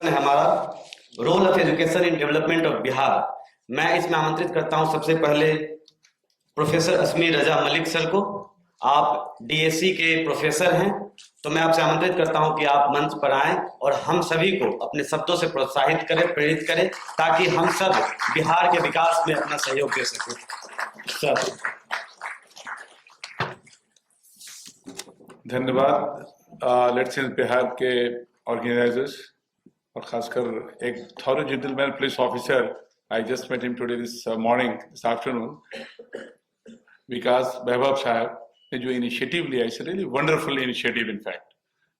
हमारा role of education in development of Bihar. मैं इसमें आमंत्रित करता हूं सबसे पहले प्रोफेसर अस्मी रजा मलिक सर को। आप डीएससी के प्रोफेसर हैं, तो मैं आपसे आमंत्रित करता हूं कि आप मंच पर आएं और हम सभी को अपने शब्दों से प्रोत्साहित करें, प्रेरित करें, ताकि हम सब बिहार के विकास में अपना सहयोग दे सकें। सर धन्यवाद। लेट्स इन बिहार के ऑर्गेनाइजर्स और खासकर एक thorough gentleman police officer, I just met him today this morning, this afternoon, Vikas Vaibhav साहब ने जो इनिशिएटिव लिया, it's really wonderful initiative. In fact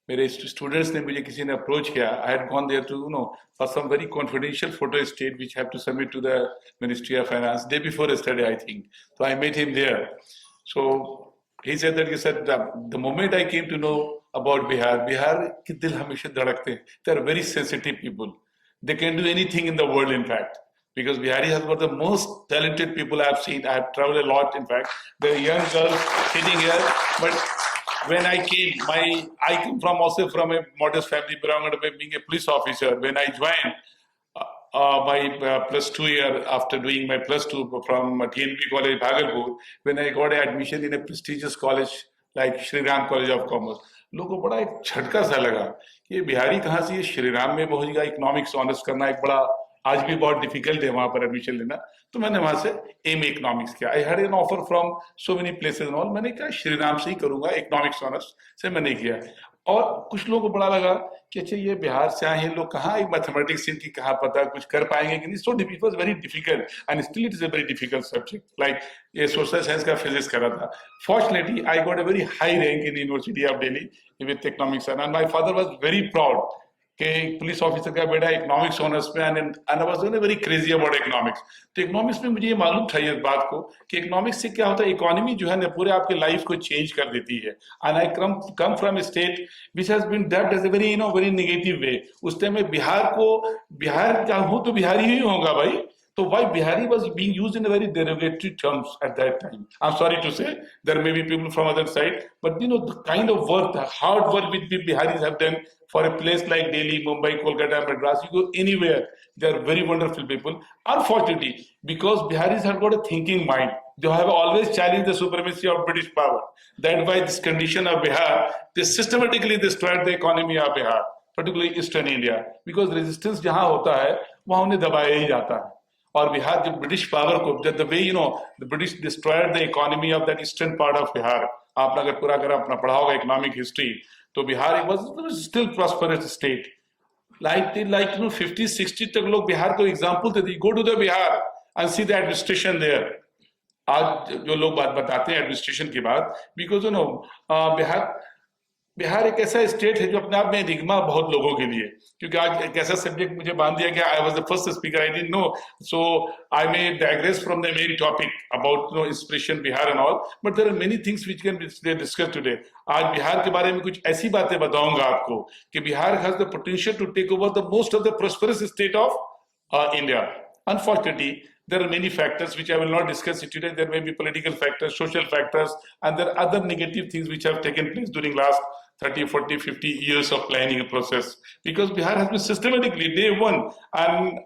मेरे स्टूडेंट्स ने मुझे किसी ने अप्रोच किया, I had gone there to know for some very confidential photo stat which have to submit to the ministry of finance day before yesterday I think, so I met him there. So he said that, he said, the moment I came to know about Bihar के दिल हमेशा धड़कते हैं. They are very sensitive people. They can do anything in the world, in fact, because Bihari has got the most talented people I have seen. I have traveled a lot, in fact. The young girls sitting here, but when I came, I come from also from a modest family background, being a police officer. When I joined my plus 2 year, after doing my plus 2 from TNP College, Bhagalpur, when I got admission in a prestigious college like Shri Ram College of Commerce, लोगों को बड़ा एक झटका सा लगा कि ये बिहारी कहाँ से ये श्री राम में पहुंच गया। इकोनॉमिक्स ऑनर्स करना एक बड़ा, आज भी बहुत डिफिकल्ट है वहां पर एडमिशन लेना, तो मैंने वहां से एम इकोनॉमिक्स किया। I had an offer from so many places and all, मैंने कहा श्री राम से ही करूंगा, इकोनॉमिक्स ऑनर्स से मैंने किया। और कुछ लोगों को बड़ा लगा कि अच्छा ये बिहार से आए हैं लोग, कहाँ एक मैथमेटिक्स इनकी कहाँ पता कुछ कर पाएंगे कि नहीं। So it was very difficult and still it is a very difficult subject, like ये सोशल साइंस का फिजिक्स कर रहा था। Fortunately I got a very high rank in university of Delhi with economics and my father was very proud कि police officer का बेटा economics honours में, and I was very crazy about economics. तो economics में मुझे ये मालूम था इस बात को कि इकोनॉमिक्स से क्या होता है, इकोनॉमी जो है ना पूरे आपके लाइफ को चेंज कर देती है। And I come from state which has been developed as a very very negative way. उस टाइम में बिहार का हूं तो बिहारी ही होगा भाई, तो why Bihari was being used in a very derogatory terms at that time. I'm sorry to say, there may be people from other side, but the kind of work, the hard work which Biharis have done for a place like Delhi, Mumbai, Kolkata, Madras, you go anywhere, they are very wonderful people. Unfortunately, because Biharis have got a thinking mind, they have always challenged the supremacy of British power. That by this condition of Bihar, they systematically destroyed the economy of Bihar, particularly Eastern India, because resistance जहां होता है वहां उन्हें दबाया ही जाता है। और बिहार जब ब्रिटिश पावर को, the way the British destroyed the economy of that eastern part of Bihar. आपने अगर पूरा अगर अपना पढ़ा होगा इकोनॉमिक हिस्ट्री, तो Bihar was still prosperous state, like 50-60 तक लोग बिहार को एग्जांपल देते। Go to the Bihar and see the administration there. आज जो लोग बात बताते हैं एडमिनिस्ट्रेशन की बात, बिकॉज बिहार एक ऐसा स्टेट है जो अपने आप में एनिग्मा बहुत लोगों के लिए, क्योंकि आज एक ऐसा सब्जेक्ट मुझे बांध दिया कि I was the first speaker, I didn't know, so I may digress from the main topic about inspiration Bihar and all, but there are many things which can be discussed today. आज बिहार के बारे में कुछ ऐसी बातें बताऊंगा आपको कि Bihar has the potential to take over the most of the prosperous state of India. Unfortunately, there are many factors which I will not discuss it today. There may be political factors, social factors, and there are other negative things which have taken place during last 30, 40, 50 years of planning a process. Because Bihar has been systematically, day one, and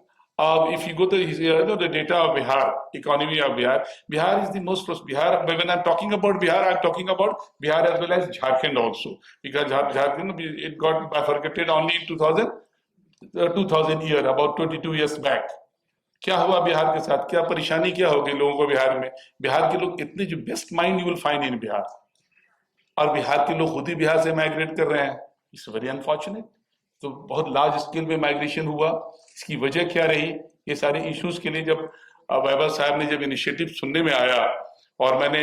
if you go to the data of Bihar, economy of Bihar, Bihar is the most prosperous. Bihar, when I'm talking about Bihar, I'm talking about Bihar as well as Jharkhand also. Because Jharkhand, it got bifurcated only in 2000 year, about 22 years back. क्या हुआ बिहार के साथ, क्या परेशानी क्या होगी लोगों को बिहार में। बिहार के लोग इतने जो best mind you will find in Bihar, और बिहार के लोग खुद ही बिहार से माइग्रेट कर रहे हैं। It's very unfortunate. तो बहुत लार्ज स्केल में माइग्रेशन हुआ, इसकी वजह क्या रही, ये सारे इश्यूज के लिए जब वैभव साहब ने जब इनिशिएटिव सुनने में आया, और मैंने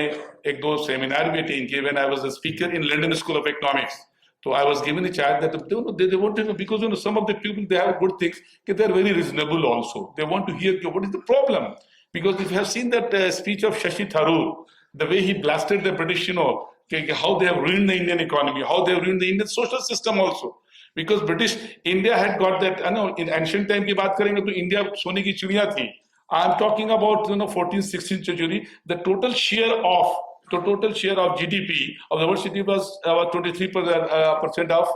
1-2 सेमिनार भी अटेंड किए when I was a speaker in London school of economics. So I was given a chance that they want to know, because some of the people, they have good things, they are very reasonable also. They want to hear what is the problem. Because if you have seen that speech of Shashi Tharoor, the way he blasted the British, how they have ruined the Indian economy, how they have ruined the Indian social system also. Because British India had got that, in ancient time की बात करेंगे तो India सोने की चिड़िया थी। I am talking about 14th, 16th century. The total share of GDP of the world city was about 23% of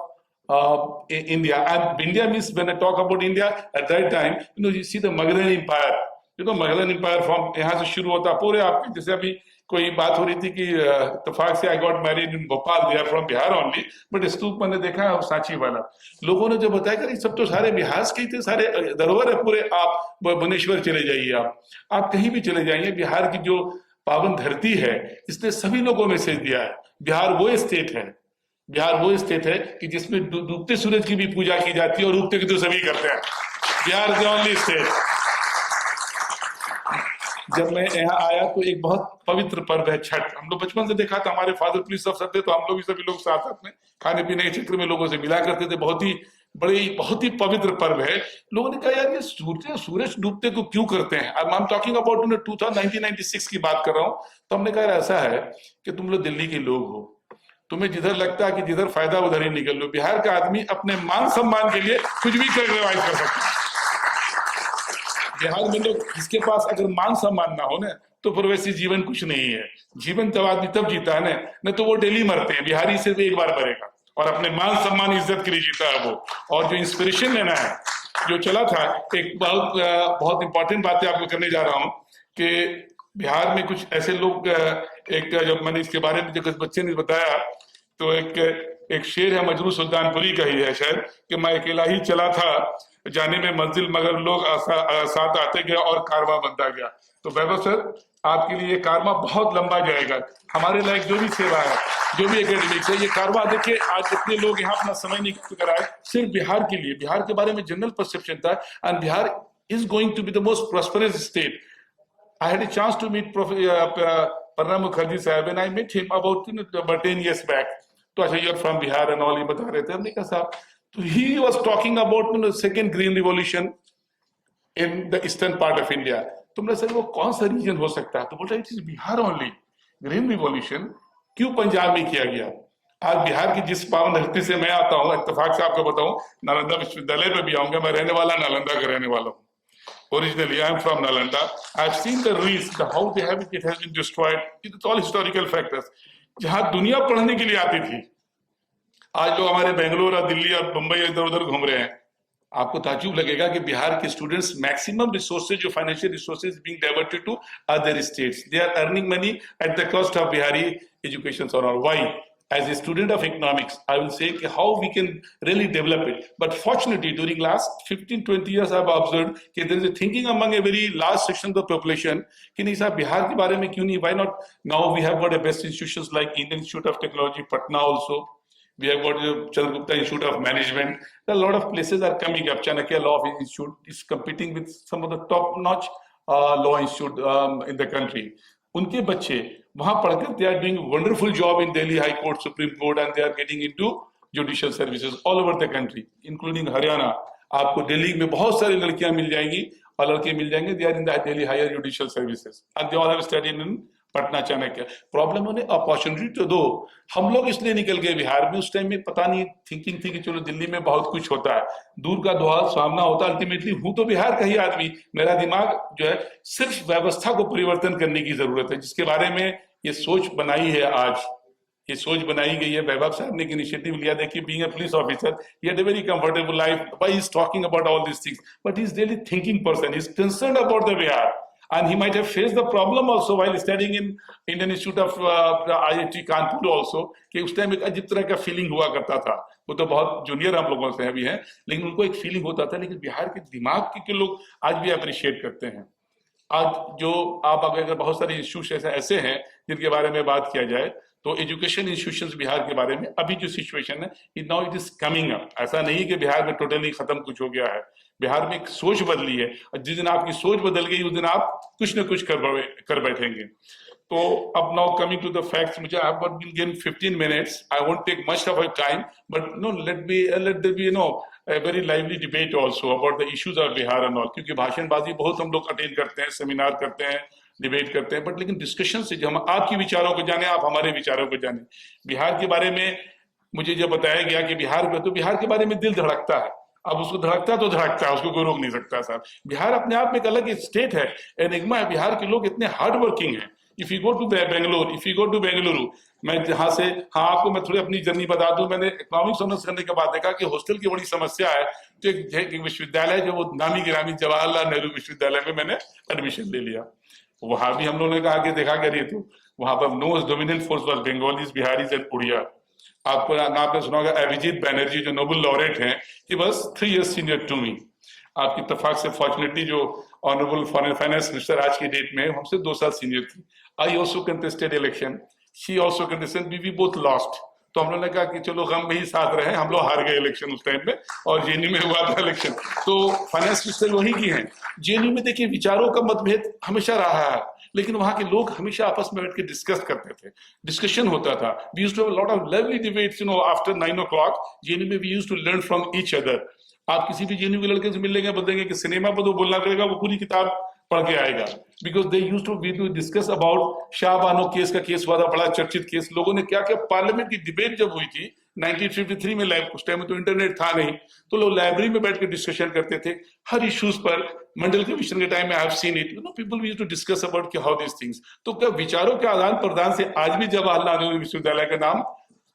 in India. And India means, when I talk about India, at that time, you see the Magadhan Empire. Magadhan Empire from यहाँ से शुरू होता पूरे आपके, जैसे अभी कोई बात हो रही थी कि इत्तेफाक से I got married in Bhopal, they are from Bihar only, but स्तूप मैंने देखा है सांची वाला। लोगों ने जो बताया कि सब तो सारे बिहार के थे, सारे धरोहर है पूरे। आप भुवनेश्वर चले जाइए, आप कहीं भी चले जाइए, बिहार की जो पावन धरती है इसने सभी लोगों में मैसेज दिया है। बिहार वो स्टेट है कि जिसमें डूबते सूरज की भी पूजा की जाती है और उगते की तो सभी करते हैं। Bihar is only state. जब मैं यहाँ आया तो एक बहुत पवित्र पर्व है छठ। हम लोग बचपन से देखा था, हमारे फादर पुलिस अफसर थे तो हम लोग सभी लोग साथ में खाने पीने के चक्कर में लोगों से मिला करते थे। बहुत ही पवित्र पर्व है। लोगों ने कहा यार ये सूरज डूबते को क्यों करते हैं। आई एम टॉकिंग अबाउट 1996 की बात कर रहा हूँ। तो हमने कहा ऐसा है कि तुम लोग दिल्ली के लोग हो, तुम्हें जिधर लगता है कि जिधर फायदा उधर ही निकल लो। बिहार का आदमी अपने मान सम्मान के लिए कुछ भी कर सकता है। बिहार में लोग जिसके पास अगर मान सम्मान ना हो ना तो फिर वैसे जीवन कुछ नहीं है। जीवन तब आदमी तब जीता है ना तो वो डेली मरते हैं। बिहारी सिर्फ एक बार मरेगा और अपने मान सम्मान इज्जत के लिए जीता है वो। और जो इंस्पिरेशन लेना है जो चला था, एक बहुत इंपॉर्टेंट बातें आपको करने जा रहा हूँ कि बिहार में कुछ ऐसे लोग, एक जब मैंने इसके बारे में जब बच्चे ने बताया तो एक शेर है, मजरू सुल्तानपुरी का ही है शायद, कि मैं अकेला ही चला था जाने में मंजिल मगर लोग साथ आते गए और कारवां बनता गया। तो वैभव सर आपके लिए ये कारवां बहुत लंबा जाएगा। हमारे लायक जो भी सेवा है, जो भी एकेडमिक्स है, ये कारवां देखिए आज इतने लोग यहाँ अपना समय निकाल कर आए सिर्फ बिहार के लिए। बिहार के बारे में जनरल परसेप्शन था and Bihar is going to be the most prosperous state. I had a chance to meet Pranab Mukherjee sahab and I met him about 10 years back. तो अच्छा you're from Bihar and all, ये बता रहे थे। हमने कहा साहब, तो he was talking about second green revolution in the eastern part of India। तुमने सर वो कौन सा रीजन हो सकता है? तो बोल रहे it is Bihar only. Green revolution क्यों पंजाब में किया गया? आज बिहार की जिस पावन धरती से मैं आता हूँ, इत्तेफाक से आपको बताऊं, नालंदा विश्वविद्यालय में भी आऊंगा। मैं रहने वाला नालंदा का रहने वाला हूँ। Originally, I am from Nalanda. I've seen the ruins, how it has been destroyed. It's all historical factors. जहाँ दुनिया पढ़ने के लिए आती थी, आज लोग हमारे बेंगलोर और दिल्ली और बंबई इधर उधर घूम रहे हैं। आपको ताज्जुब लगेगा कि बिहार के स्टूडेंट्स मैक्सिमम रिसोर्सेज, जो financial resources being diverted to other states, they are earning money at the cost of Bihari education और all. Why? As a student of economics, I will say how we can really develop it. But fortunately, during last 15-20 years, I've observed that there is a thinking among a very large section of the population कि नहीं साहब बिहार के बारे में क्यों नहीं? Why not? Now we have got a best institutions like Indian Institute of Technology, Patna also. We have got the Chandragupta Institute of Management. A lot of places are coming up. Chanakya Law Institute is competing with some of the top-notch law institute in the country. उनके बच्चे वहां पढ़कर they are doing a wonderful job in Delhi High Court, Supreme Court, and they are getting into judicial services all over the country, including Haryana. आपको दिल्ली में बहुत सारी लड़कियां मिल जाएंगी और लड़के मिल जाएंगे। They are in the Delhi higher judicial services, and they all have studied in Patna Chanakya. Problem उन्हें अपॉर्चुनिटी तो दो। हम लोग इसलिए निकल गए बिहार में, उस टाइम में पता नहीं थिंकिंग थी कि चलो दिल्ली में बहुत कुछ होता है, दूर का दुआ सामना होता है। अल्टीमेटली हूं तो बिहार का ही आदमी। मेरा दिमाग जो है सिर्फ व्यवस्था को परिवर्तन करने की जरूरत है, जिसके बारे में ये सोच बनाई है। आज ये सोच बनाई गई है। वैभव साहब ने एक इनिशिएटिव लिया। देखिए, being a police officer, he had a very comfortable life, why he is talking about all this things, but he is really thinking person, he is concerned about the Bihar. And he might have faced the problem also while studying in Indian Institute of IIT Kanpur also, कि उस time एक अजीब तरह का feeling हुआ करता था। वो तो बहुत जूनियर हम लोगों से भी हैं, लेकिन उनको एक फीलिंग होता था। लेकिन बिहार के दिमाग के लोग आज भी अप्रिशिएट करते हैं। आज जो आप अगर बहुत सारे इंस्टीट्यूशन ऐसे हैं जिनके बारे में बात किया जाए, तो एजुकेशन इंस्टीट्यूशंस बिहार के बारे में अभी जो सिचुएशन है, now it is coming up. ऐसा नहीं कि बिहार में टोटली खत्म कुछ हो गया है। बिहार में एक सोच बदली है, और जिस दिन आपकी सोच बदल गई उस दिन आप कुछ न कुछ कर बैठेंगे। तो अब now coming to the facts, मुझे I have been given 15 minutes, I won't take much of your time, but no let there be a very lively debate also about the issues of Bihar and all, क्योंकि भाषणबाजी बहुत हम लोग attend करते हैं, seminar करते हैं, debate करते हैं, बट लेकिन डिस्कशन से जो हम आपके विचारों को जाने, आप हमारे विचारों को जाने। बिहार के बारे में मुझे जब बताया गया कि बिहार में, तो बिहार के बारे में दिल धड़कता है। अब उसको धड़कता तो धड़कता है, उसको कोई रोक नहीं सकता साहब। बिहार अपने आप में एक अलग स्टेट है, एनिग्मा है। बिहार के लोग इतने हार्ड वर्किंग हैं, if you go to Bengaluru, मैं जहाँ से, हाँ आपको मैं थोड़ी अपनी जर्नी बता दूं, मैंने इकोनॉमिक्स ऑनर्स करने के बाद देखा कि हॉस्टल की बड़ी समस्या है। तो एक विश्वविद्यालय जो वो नामी गिरामी जवाहरलाल नेहरू विश्वविद्यालय में मैंने एडमिशन ले लिया। वहां भी हम लोगों ने कहा कि देखा करिए, तो वहां पर most dominant force was Bengalis, Biharis and Oriya. आपको आपने सुना होगा अभिजीत बैनर्जी जो नोबेल लॉरेट हैं, he was 3 years senior to me. आपकी इत्तेफाक से फॉर्चुनेटली जो ऑनरेबल फॉरेन फाइनेंस मिनिस्टर आज की डेट में हमसे 2 साल सीनियर थी। I also contested election, she also contested, we both lost. तो हम लोगों ने कहा कि चलो गम में ही साथ रहे, हम लोग हार गए इलेक्शन उस टाइम पे, और जेएनयू में हुआ था इलेक्शन। तो फाइनेंस मिनिस्टर वही की हैं। जेएनयू में देखिए विचारों का मतभेद हमेशा रहा है, लेकिन वहां के लोग हमेशा आपस में बैठ के डिस्कस करते थे, डिस्कशन होता था। We used to have a lot of lovely debates, you know, after 9 o'clock JNU में we used to learn from each other. आप किसी भी जेएनयू के लड़के से मिल लेंगे, बोलेंगे कि सिनेमा पर तो बोलना पड़ेगा, वो पूरी किताब पढ़ के आएगा, because they used to be to discuss about Shahbano case का केस हुआ था, बड़ा चर्चित केस। लोगों ने क्या क्या, पार्लियामेंट की डिबेट जब हुई थी 1953 में, उस टाइम में तो इंटरनेट था नहीं, तो लोग लाइब्रेरी में बैठ के डिस्कशन करते थे हर इश्यूज पर। मंडल कमीशन के टाइम में I have seen it, you know, people used to discuss about how this things. तो क्या विचारों के आदान प्रदान से आज भी जवाहरलाल नेहरू विश्वविद्यालय का नाम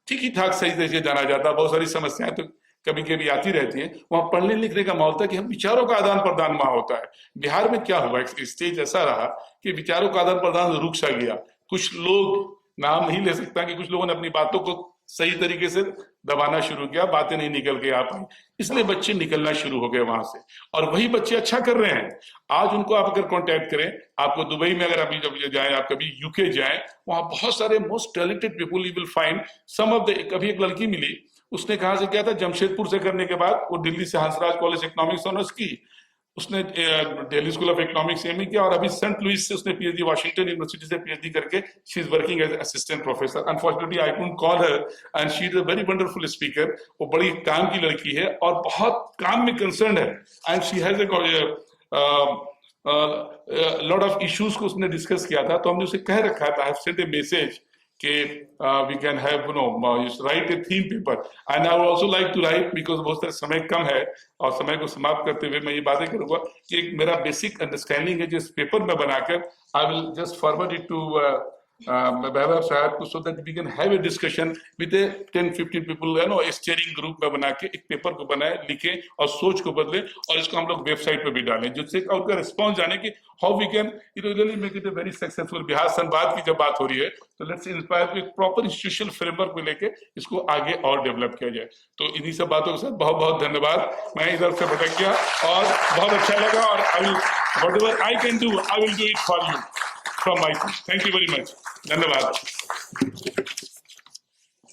ठीक ही ठाक सही तरीके से जाना जाता है। बहुत सारी समस्याएं तो कभी कभी आती रहती है, वहां पढ़ने लिखने का माहौल था कि हम विचारों का आदान प्रदान वहां होता है। बिहार में क्या हुआ, एक स्टेज ऐसा रहा कि विचारों का आदान प्रदान रुक सा गया। कुछ लोग, नाम नहीं ले सकता, कि कुछ लोगों ने अपनी बातों को सही तरीके से दबाना शुरू किया, बातें नहीं निकल के आ पाई, इसलिए बच्चे निकलना शुरू हो गए वहां से। और वही बच्चे अच्छा कर रहे हैं। आज उनको आप अगर कांटेक्ट करें, आपको दुबई में अगर अभी जब जाएं, आप कभी यूके जाएं, वहां बहुत सारे most talented people you will find. Some of the, कभी एक लड़की मिली, उसने कहा से किया था, जमशेदपुर से करने के बाद वो दिल्ली से हंसराज कॉलेज इकोनॉमिक्स ऑनर्स की, उसने Delhi School of Economics MA किया, और अभी सेंट लुइस से उसने पीएचडी, वाशिंगटन यूनिवर्सिटी से पीएचडी करके she is working as assistant professor. Unfortunately I couldn't call her, and she is a very wonderful speaker. वो बड़ी काम की लड़की है और बहुत काम में कंसर्न है, and she has lot of issues को उसने डिस्कस किया था। तो हमने उसे कह रखा था, I have sent a message कि we can have, you know, write a theme paper, and I would also like to write, because बहुत सारे समय कम है, और समय को समाप्त करते हुए मैं ये बातें करूंगा कि एक मेरा बेसिक अंडरस्टैंडिंग है, जिस पेपर में बनाकर I will just forward it to Behbab Sahab, so that we can have a discussion with a 10-15 people, you know, steering group में बना के एक पेपर को बनाए, लिखे और सोच को बदले, और इसको हम लोग वेबसाइट पे भी डालें, जिससे उनका रिस्पॉन्स जाने की how we can really make it a very successful. Bihar Samvad की जब बात हो रही है, तो लेट्स इंस्पायर, एक प्रॉपर इंस्टीट्यूशनल फ्रेमवर्क को लेके इसको आगे और डेवलप किया जाए। तो इन्हीं सब बातों के साथ बहुत बहुत धन्यवाद। मैं इधर से भटक गया और बहुत अच्छा लगा, और I will, whatever I can do, I will do it for you from my side. Thank you very much, धन्यवाद।